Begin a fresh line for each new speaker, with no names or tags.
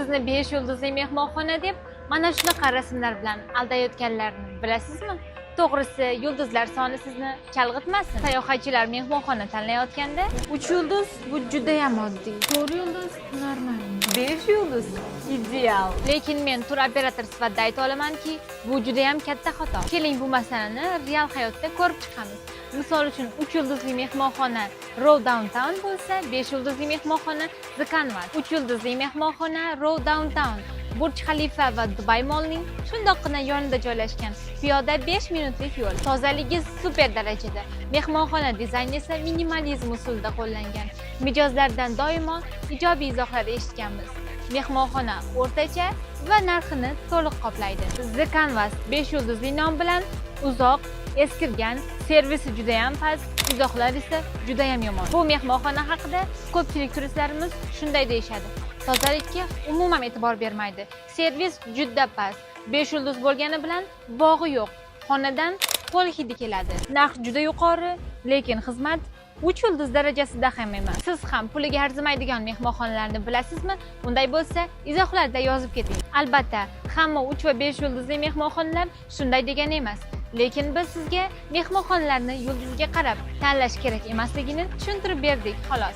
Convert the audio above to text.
sizni 5 yulduzli mehmonxona deb mana shunaqa rasmlar bilan aldayotganlarini bilasizmi? To'g'risi, yulduzlar soni sizni chalg'itmasin. Sayohatchilar mehmonxona tanlayotganda
3 yulduz bu juda ham oddiy. 4 yulduz normal.
5 yulduz ideal.
lekin men tur operator sifatida ayta olamanki, bu juda ham katta xato. Keling bu masalani real hayotda ko'rib chiqamiz. Misol uchun 3 yulduzli mehmonxona Row Downtown bo'lsa, 5 yulduzli mehmonxona The Canvas. 3 yulduzli mehmonxona Row Downtown Burj Khalifa va Dubai Mallning shundoqqina yonida joylashgan. Piyoda 5 minutlik yo'l. Tozaligi super darajada. Mehmonxona dizayni esa minimalizm usulida qo'llangan. Mijozlardan doimo ijobiy izohlar eshitganmiz. Mehmonxona o'rtacha va narxini to'liq qoplaydi. The Canvas 5 yulduzli nom bilan uzoq, eskirgan, servisi juda ham past, izohlar esa juda ham yomon. Bu mehmonxona haqida ko'pchilik turistlarimiz shunday deyishadi. Tozalikka umuman e'tibor bermaydi. Servis juda past. 5 yulduz bo'lgani bilan bog'i yo'q. Xonadan qo'l hidi keladi. Narx juda yuqori, lekin xizmat 3 yulduz darajasida ham emas. Siz ham puliga arzimaydigan mehmonxonalarni bilasizmi? Unday bo'lsa, izohlarda yozib keting. Albatta, hamma 3 va 5 yulduzli mehmonxonalar shunday degani emas. Lekin biz sizga mehmonxonalarni yulduziga qarab tanlash kerak emasligini tushuntirib berdik, xolos.